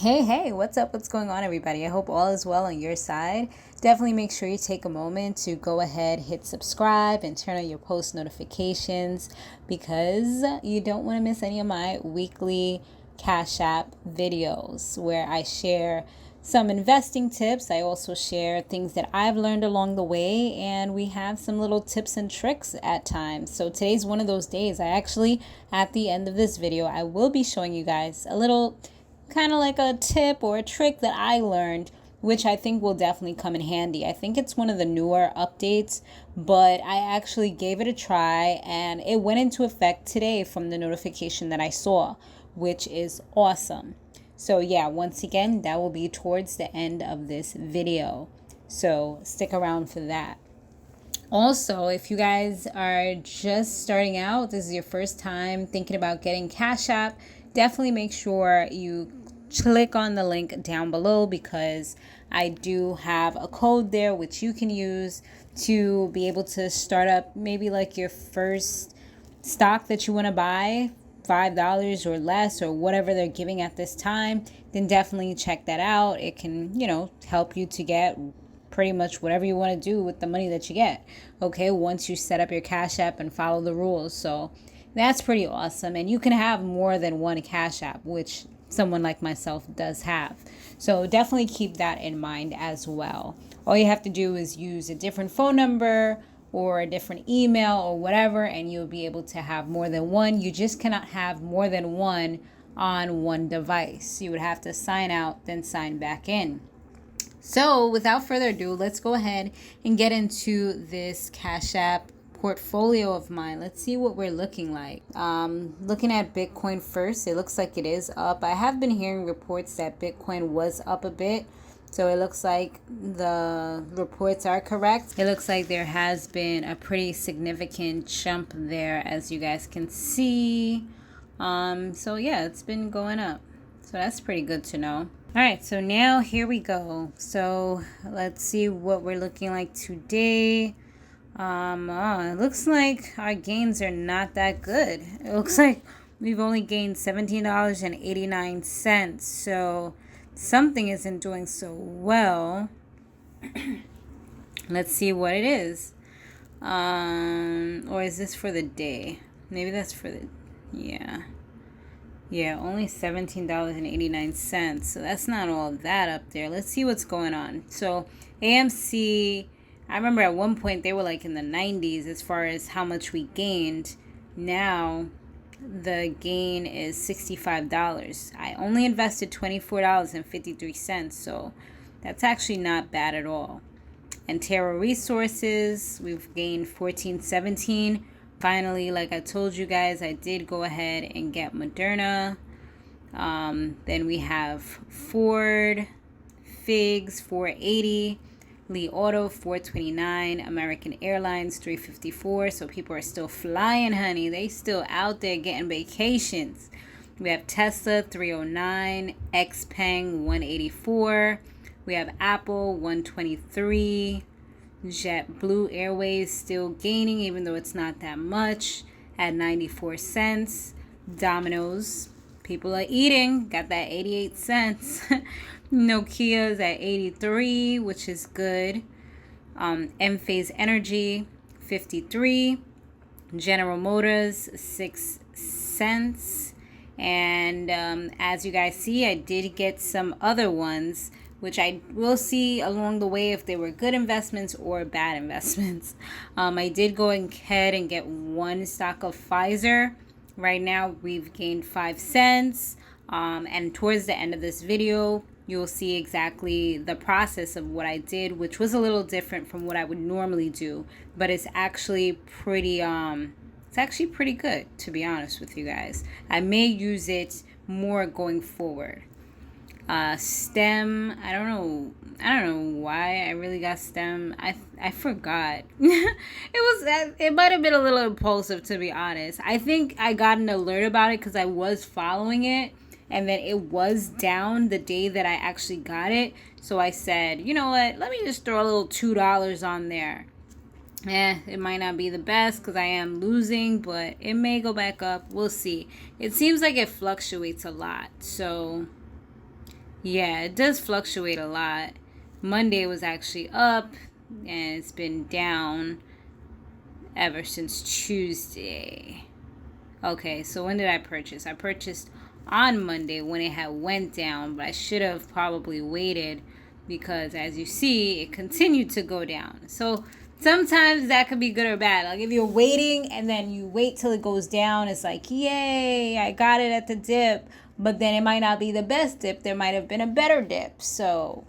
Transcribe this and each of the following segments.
Hey, what's up? What's going on, everybody? I hope all is well on your side. Definitely make sure you take a moment to go ahead, hit subscribe, and turn on your post notifications because you don't want to miss any of my weekly Cash App videos where I share some investing tips. I also share things that I've learned along the way, and we have some little tips and tricks at times. So today's one of those days. At the end of this video, I will be showing you guys a little kind of like a tip or a trick that I learned, which I think will definitely come in handy. I think it's one of the newer updates, but I actually gave it a try and it went into effect today from the notification that I saw, which is awesome. So yeah, once again, that will be towards the end of this video. So stick around for that. Also, if you guys are just starting out, this is your first time thinking about getting Cash App, definitely make sure you click on the link down below because I do have a code there which you can use to be able to start up maybe like your first stock that you want to buy, $5 or less or whatever they're giving at this time. Then definitely check that out. It can, help you to get pretty much whatever you want to do with the money that you get. Okay, once you set up your Cash App and follow the rules. So that's pretty awesome. And you can have more than one Cash App, which someone like myself does have. So definitely keep that in mind as well. All you have to do is use a different phone number or a different email or whatever, and you'll be able to have more than one. You just cannot have more than one on one device. You would have to sign out, then sign back in. So without further ado, let's go ahead and get into this Cash App portfolio of mine. Let's see what we're looking like. Looking at Bitcoin first, it looks like it is up. I have been hearing reports that Bitcoin was up a bit. So it looks like the reports are correct. It looks like there has been a pretty significant jump there, as you guys can see. So yeah, it's been going up. So that's pretty good to know. All right, so now here we go. So let's see what we're looking like today. It looks like our gains are not that good. It looks like we've only gained $17.89. So something isn't doing so well. Let's see what it is. Or is this for the day? Maybe that's for the, yeah, only $17.89. So that's not all that up there. Let's see what's going on. So AMC, I remember at one point they were like in the 90s as far as how much we gained. Now the gain is $65. I only invested $24.53, so that's actually not bad at all. And Terra Resources, we've gained $14.17. Finally, like I told you guys, I did go ahead and get Moderna. Then we have Ford, Figs, $4.80. Lee Auto, $4.29. American Airlines, $3.54. So people are still flying, honey. They still out there getting vacations. We have Tesla, $3.09. Xpeng, $1.84. We have Apple, $1.23. JetBlue Airways still gaining, even though it's not that much, at 94 cents. Domino's, people are eating, got that 88 cents. Nokia's at 83, which is good. Enphase Energy, 53. General Motors, 6 cents. And as you guys see, I did get some other ones, which I will see along the way if they were good investments or bad investments. I did go ahead and get one stock of Pfizer. Right now, we've gained 5 cents. And towards the end of this video, you'll see exactly the process of what I did, which was a little different from what I would normally do. But it's actually pretty good, to be honest with you guys. I may use it more going forward. STEM, I don't know why I really got STEM. I forgot. It might have been a little impulsive, to be honest. I think I got an alert about it because I was following it, and then it was down the day that I actually got it. So I said, you know what, let me just throw a little $2 on there. It might not be the best because I am losing, but it may go back up. We'll see. It seems like it fluctuates a lot. So Yeah, it does fluctuate a lot. Monday was actually up, and it's been down ever since Tuesday. Okay, so when did I purchase? I purchased on Monday when it had went down, but I should have probably waited because, as you see, it continued to go down. So sometimes that could be good or bad. Like if you're waiting and then you wait till it goes down, it's like, yay, I got it at the dip. But then it might not be the best dip. There might have been a better dip. So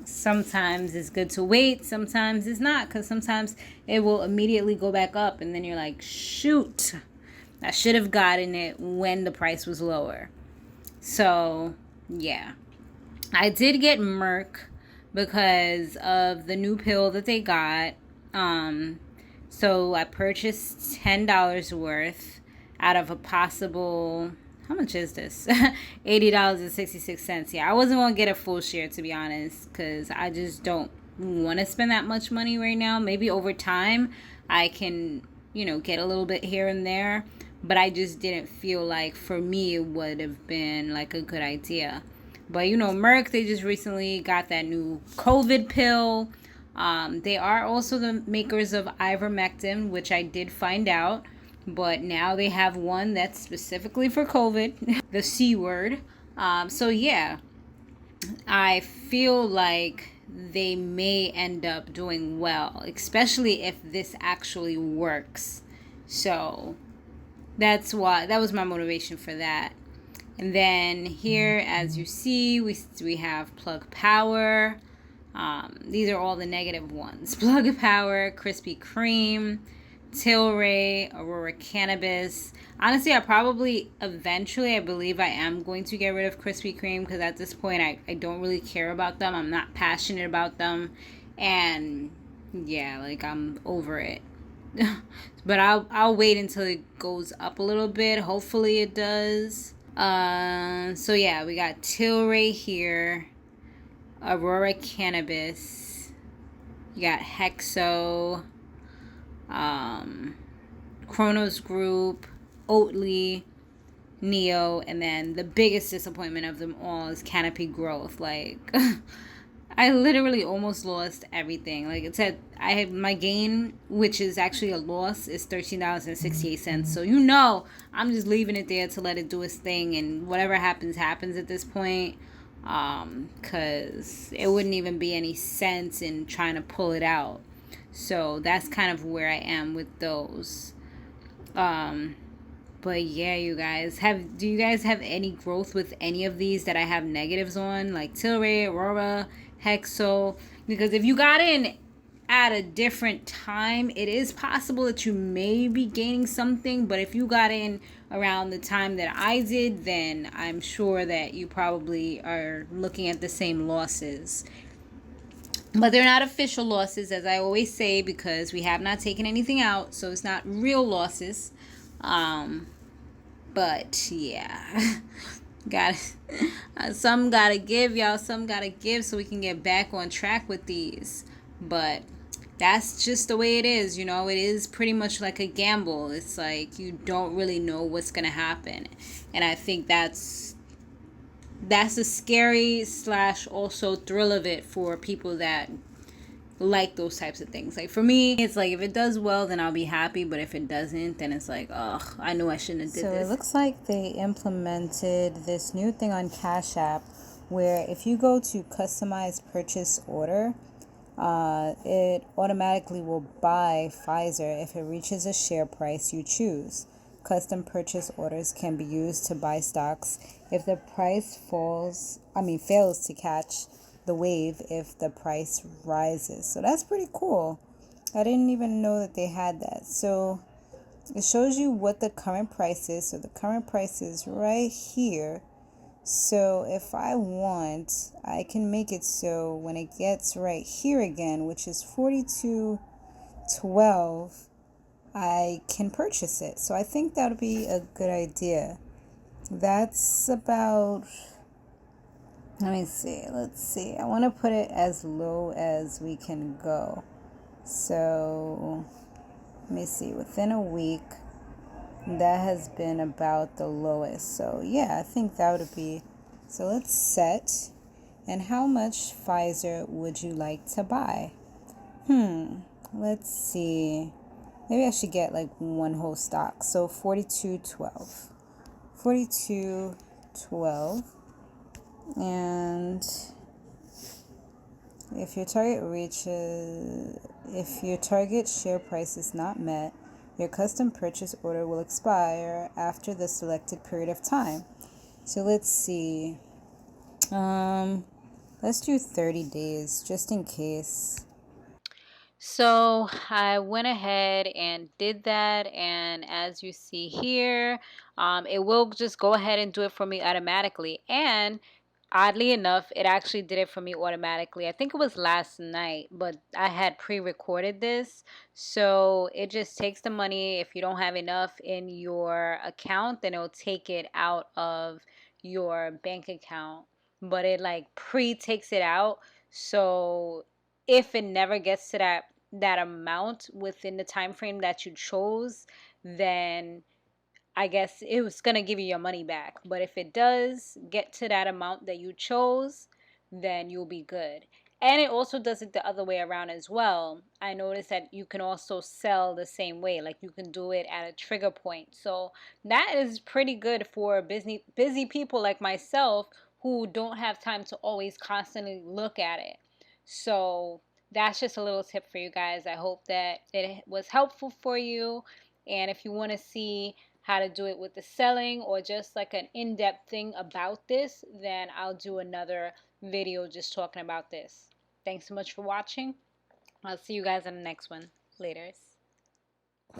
sometimes it's good to wait. Sometimes it's not, because sometimes it will immediately go back up. And then you're like, shoot, I should have gotten it when the price was lower. So, yeah. I did get Merck because of the new pill that they got. So I purchased $10 worth out of a possible, how much is this? $80.66. Yeah, I wasn't going to get a full share, to be honest, because I just don't want to spend that much money right now. Maybe over time I can, get a little bit here and there. But I just didn't feel like, for me, it would have been like a good idea. But, Merck, they just recently got that new COVID pill. They are also the makers of ivermectin, which I did find out. But now they have one that's specifically for COVID, the C word. So, yeah, I feel like they may end up doing well, especially if this actually works. So that was my motivation for that. And then here, as you see, we have Plug Power. These are all the negative ones. Plug Power, Krispy Kreme, Tilray, Aurora Cannabis. Honestly, I believe I am going to get rid of Krispy Kreme, because at this point I don't really care about them. I'm not passionate about them. And yeah, I'm over it. But I'll wait until it goes up a little bit. Hopefully it does. So yeah, we got Tilray here, Aurora Cannabis, you got Hexo, Kronos Group, Oatly, Neo, and then the biggest disappointment of them all is Canopy Growth. I literally almost lost everything. Like it said, I have my gain, which is actually a loss, is $13.68. So I'm just leaving it there to let it do its thing, and whatever happens at this point. Because it wouldn't even be any sense in trying to pull it out. So that's kind of where I am with those. But yeah, you guys, do you guys have any growth with any of these that I have negatives on, like Tilray, Aurora, Hexo? Because if you got in at a different time, it is possible that you may be gaining something. But if you got in around the time that I did, then I'm sure that you probably are looking at the same losses. But they're not official losses, as I always say, because we have not taken anything out, so it's not real losses. But yeah, some gotta give, y'all. Some gotta give so we can get back on track with these. But that's just the way it is. It is pretty much like a gamble. It's like you don't really know what's gonna happen, and I think that's the scary / also thrill of it for people that like those types of things. Like for me, it's like if it does well, then I'll be happy, but if it doesn't, then it's like, ugh, I knew I shouldn't have did this. So it looks like they implemented this new thing on Cash App where if you go to customize purchase order, it automatically will buy Pfizer if it reaches a share price you choose. Custom purchase orders can be used to buy stocks if the price fails to catch the wave if the price rises. So that's pretty cool. I didn't even know that they had that. So it shows you what the current price is. So the current price is right here. So if I want, I can make it so when it gets right here again, which is 42.12, I can purchase it. So I think that would be a good idea. That's about, let's see. I want to put it as low as we can go. So let me see, within a week, that has been about the lowest. So yeah, I think that would be, so let's set, And how much Pfizer would you like to buy? Let's see. Maybe I should get like one whole stock. So 42.12. 42.12. And if your target share price is not met, your custom purchase order will expire after the selected period of time. So let's see. Let's do 30 days just in case. So I went ahead and did that, and as you see here, it will just go ahead and do it for me automatically. And oddly enough, it actually did it for me automatically. I think it was last night, but I had pre-recorded this. So it just takes the money. If you don't have enough in your account, then it'll take it out of your bank account. But it like pre-takes it out. So if it never gets to that amount within the time frame that you chose, then I guess it was going to give you your money back. But if it does get to that amount that you chose, then you'll be good. And it also does it the other way around as well. I noticed that you can also sell the same way. Like you can do it at a trigger point. So that is pretty good for busy people like myself who don't have time to always constantly look at it. So that's just a little tip for you guys. I hope that it was helpful for you. And if you want to see how to do it with the selling or just like an in-depth thing about this, then I'll do another video just talking about this. Thanks so much for watching. I'll see you guys in the next one. Later.